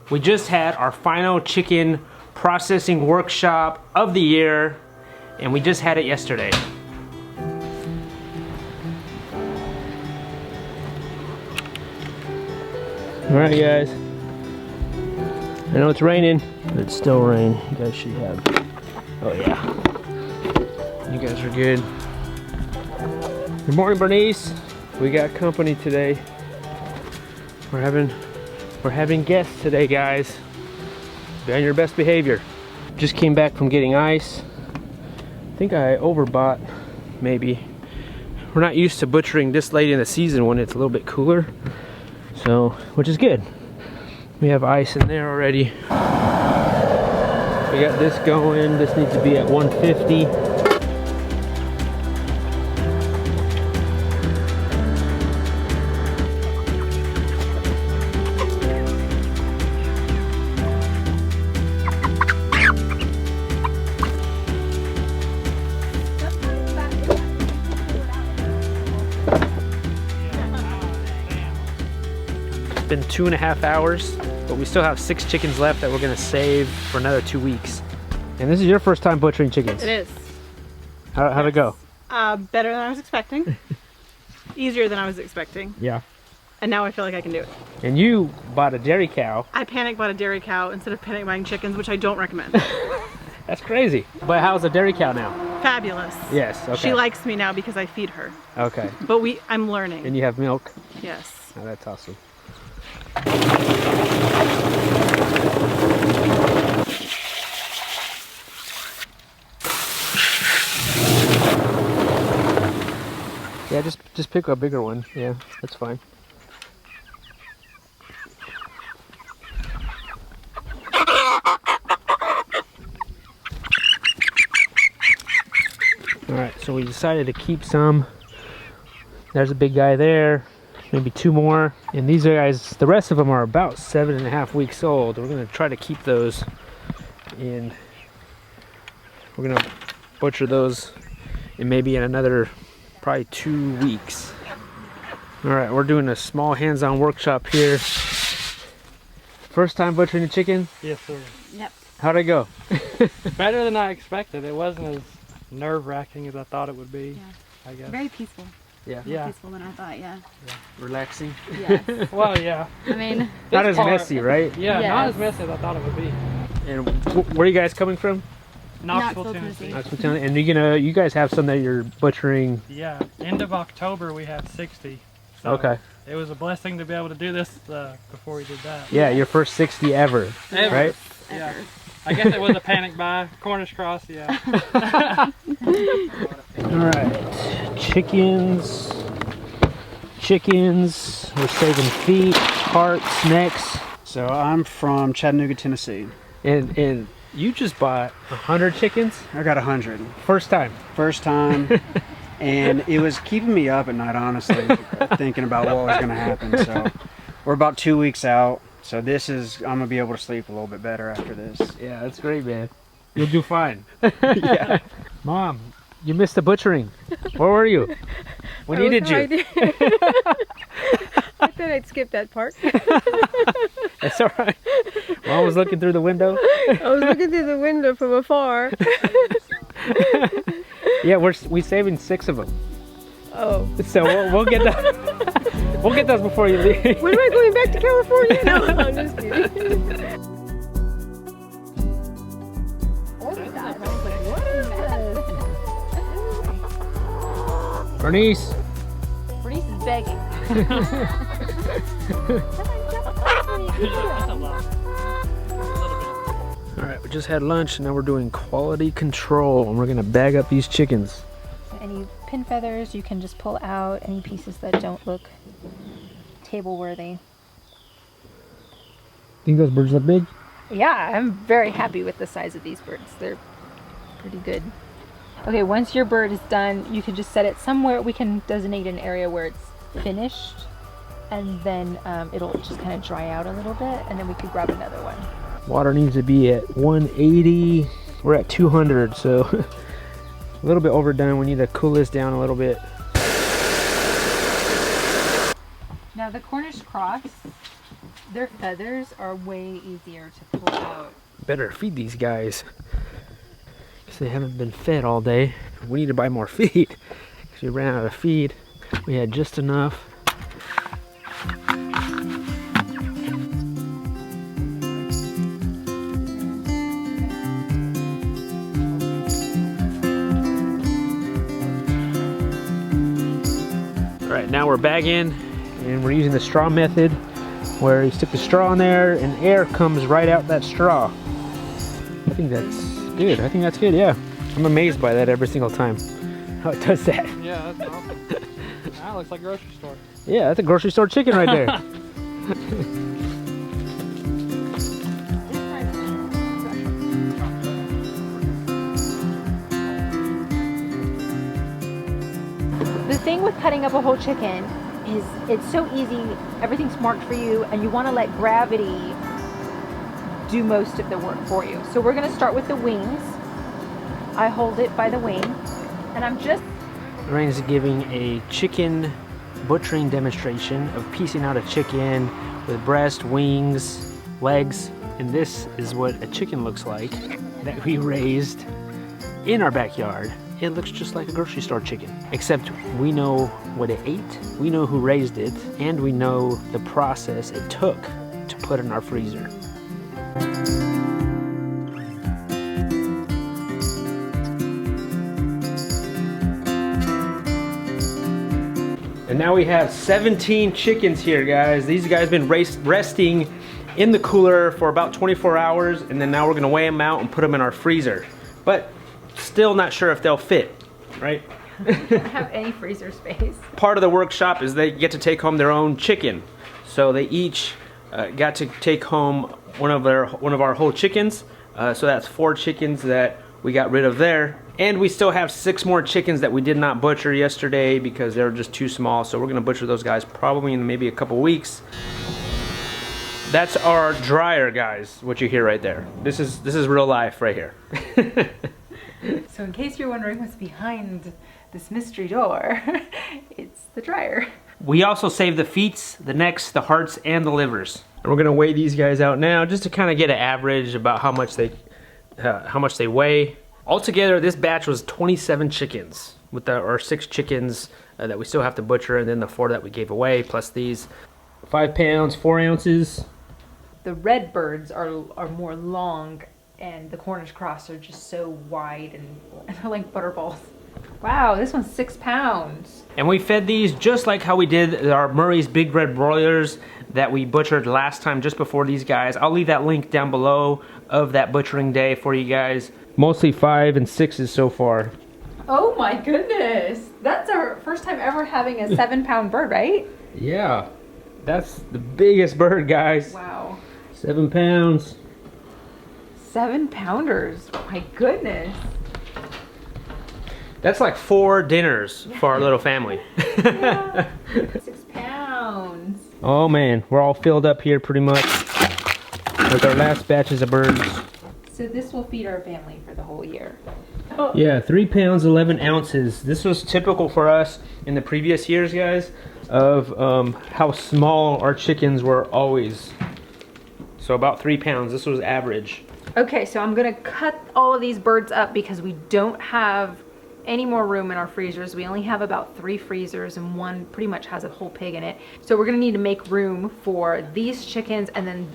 We just had our final chicken processing workshop of the year, and we just had it yesterday. Alright guys, I know it's raining, but it's still rain. You guys should have, oh yeah, you guys are good. Good morning, Bernice. We got company today. We're having guests today, guys. Be on your best behavior. Just came back from getting ice. I think I overbought, maybe. We're not used to butchering this late in the season when it's a little bit cooler. So, which is good. We have ice in there already. We got this going. This needs to be at 150. Been 2.5 hours, but we still have 6 chickens left that we're gonna save for another 2 weeks. And this is your first time butchering chickens. It is. How'd it go? Better than I was expecting. Easier than I was expecting. Yeah. And now I feel like I can do it. And you bought a dairy cow. I panic bought a dairy cow instead of panic buying chickens, which I don't recommend. That's crazy. But how's a dairy cow now? Fabulous. Yes, okay. She likes me now because I feed her. Okay. But I'm learning. And you have milk? Yes. Oh, that's awesome. Yeah, just pick a bigger one. Yeah, that's fine. Alright, so we decided to keep some. There's a big guy there. Maybe 2 more. And these guys, the rest of them are about 7.5 weeks old. We're gonna try to keep those in. We're gonna butcher those in maybe in another probably 2 weeks. All right, we're doing a small hands-on workshop here. First time butchering a chicken? Yes, sir. Yep. How'd it go? Better than I expected. It wasn't as nerve-wracking as I thought it would be. Yeah. I guess. Very peaceful. Yeah. More peaceful than I thought, yeah. Relaxing? Yes. Well, yeah. I mean... Not as messy, right? Yeah, Yes. not as messy as I thought it would be. And where are you guys coming from? Knoxville, Knoxville, Tennessee. Knoxville, Tennessee. And you guys have some that you're butchering? Yeah, end of October we have 60. So Okay. It was a blessing to be able to do this before we did that. Yeah, your first 60 ever, Ever. right? Yeah. I guess it was a panic buy. Cornish cross, yeah. All right, chickens. We're saving feet, hearts, necks. So I'm from Chattanooga, Tennessee. And you just bought 100 chickens? I got 100. First time. First time. And it was keeping me up at night, honestly, thinking about what was going to happen. So we're about 2 weeks out. So I'm going to be able to sleep a little bit better after this. Yeah, that's great, man. You'll do fine. Yeah. Mom, you missed the butchering. Where were you? We needed you. I thought I'd skip that part. That's all right. Mom was looking through the window. I was looking through the window from afar. Yeah, we saving 6 of them. Oh. So we'll get those. We'll get those before you leave. When am I going back to California? No, I'm just kidding. Bernice. Bernice is begging. Alright, we just had lunch and now we're doing quality control and we're gonna bag up these chickens. Any pin feathers you can just pull out, any pieces that don't look table worthy. Think those birds look big? Yeah, I'm very happy with the size of these birds. They're pretty good. Okay, once your bird is done, you can just set it somewhere. We can designate an area where it's finished, and then it'll just kind of dry out a little bit, and then we could grab another one. Water needs to be at 180. We're at 200, so a little bit overdone. We need to cool this down a little bit. Now the Cornish cross Their feathers are way easier to pull out. Better feed these guys. Because they haven't been fed all day. We need to buy more feed. Because we ran out of feed. We had just enough. Alright, now we're bagging and we're using the straw method where you stick the straw in there and air comes right out that straw. I think that's good. I think that's good, yeah. I'm amazed by that every single time. How it does that. Yeah, that's awesome. That looks like a grocery store. Yeah, that's a grocery store chicken right there. The thing with cutting up a whole chicken is it's so easy, everything's marked for you, and you want to let gravity do most of the work for you. So we're going to start with the wings. I hold it by the wing, and I'm just... Lorraine's giving a chicken butchering demonstration of piecing out a chicken with breast, wings, legs, and this is what a chicken looks like that we raised in our backyard. It looks just like a grocery store chicken, except we know what it ate, we know who raised it, and we know the process it took to put in our freezer. And now we have 17 chickens here, guys. These guys have been resting in the cooler for about 24 hours, and then now we're gonna weigh them out and put them in our freezer. But still not sure if they'll fit, right? I don't have any freezer space. Part of the workshop is they get to take home their own chicken. So they each got to take home one of our whole chickens. So that's 4 chickens that we got rid of there. And we still have 6 more chickens that we did not butcher yesterday because they were just too small. So we're gonna butcher those guys probably in maybe a couple weeks. That's our dryer, guys, what you hear right there. This is real life right here. So in case you're wondering what's behind this mystery door, it's the dryer. We also saved the feets, the necks, the hearts, and the livers. And we're gonna weigh these guys out now just to kind of get an average about how much they weigh. Altogether, this batch was 27 chickens with our 6 chickens that we still have to butcher, and then the 4 that we gave away, plus these 5 pounds, 4 ounces. The red birds are more long, and the Cornish cross are just so wide and they're like butterballs. Wow, this one's 6 pounds. And we fed these just like how we did our Murray's Big Red Broilers that we butchered last time just before these guys. I'll leave that link down below of that butchering day for you guys. Mostly 5 and 6s so far. Oh my goodness. That's our first time ever having a 7-pound bird, right? Yeah, that's the biggest bird, guys. Wow. 7 pounds. 7-pounders, my goodness. That's like 4 dinners for our little family. Yeah. 6 pounds. Oh man, we're all filled up here pretty much with our last batches of birds. So this will feed our family for the whole year. Yeah, 3 pounds, 11 ounces. This was typical for us in the previous years, guys, of how small our chickens were always. So about 3 pounds, this was average. Okay, so I'm gonna cut all of these birds up because we don't have any more room in our freezers. We only have about 3 freezers and one pretty much has a whole pig in it. So we're gonna need to make room for these chickens, and then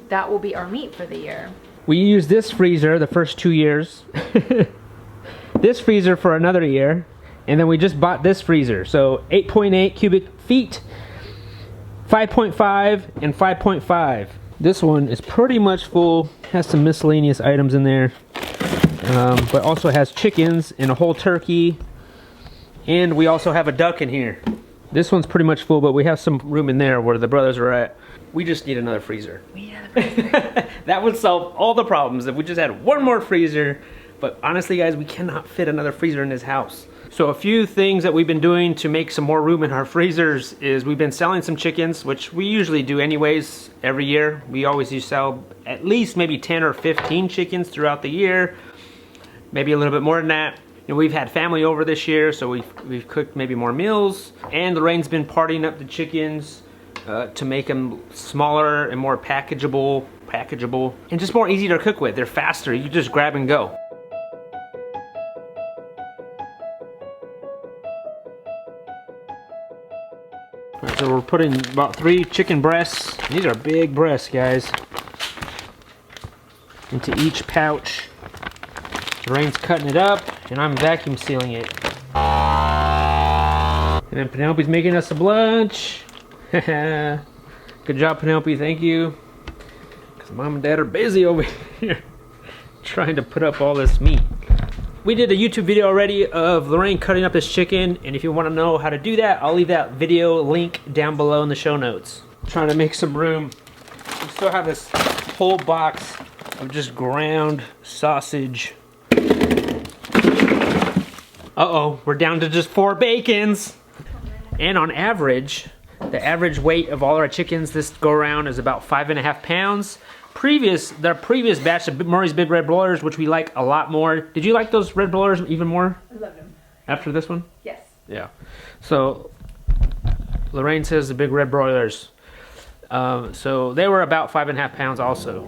that will be our meat for the year. We used this freezer the first 2 years. This freezer for another year. And then we just bought this freezer. So 8.8 cubic feet, 5.5 and 5.5. This one is pretty much full. Has some miscellaneous items in there. But also has chickens and a whole turkey. And we also have a duck in here. This one's pretty much full, but we have some room in there where the brothers are at. We just need another freezer. That would solve all the problems if we just had one more freezer. But honestly, guys, we cannot fit another freezer in this house. So a few things that we've been doing to make some more room in our freezers is we've been selling some chickens, which we usually do anyways every year. We always do sell at least maybe 10 or 15 chickens throughout the year. Maybe a little bit more than that. You know, we've had family over this year, so we've cooked maybe more meals. And Lorraine's been partying up the chickens to make them smaller and more packageable, and just more easy to cook with. They're faster. You just grab and go. All right, so we're putting about 3 chicken breasts. These are big breasts, guys. Into each pouch. Lorraine's cutting it up, and I'm vacuum sealing it. And then Penelope's making us some lunch. Good job, Penelope, thank you. Because Mom and Dad are busy over here trying to put up all this meat. We did a YouTube video already of Lorraine cutting up this chicken, and if you want to know how to do that, I'll leave that video link down below in the show notes. I'm trying to make some room. We still have this whole box of just ground sausage. Uh-oh, we're down to just 4 bacons. And on average, the average weight of all our chickens this go around is about 5.5 pounds. The previous batch of Murray's Big Red Broilers, which we like a lot more. Did you like those red broilers even more? I love them. After this one? Yes. Yeah. So Lorraine says the Big Red Broilers. So they were about 5.5 pounds also.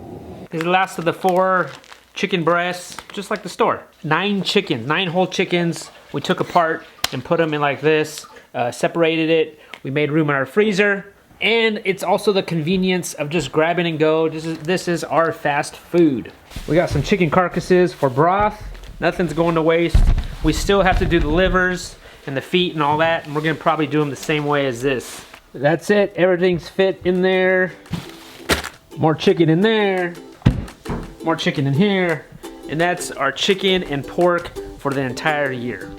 This is the last of the 4 chicken breasts, just like the store. 9 chickens, 9 whole chickens. We took apart and put them in like this, separated it. We made room in our freezer. And it's also the convenience of just grabbing and go. This is our fast food. We got some chicken carcasses for broth. Nothing's going to waste. We still have to do the livers and the feet and all that, and we're gonna probably do them the same way as this. That's it, everything's fit in there. More chicken in there. More chicken in here. And that's our chicken and pork for the entire year.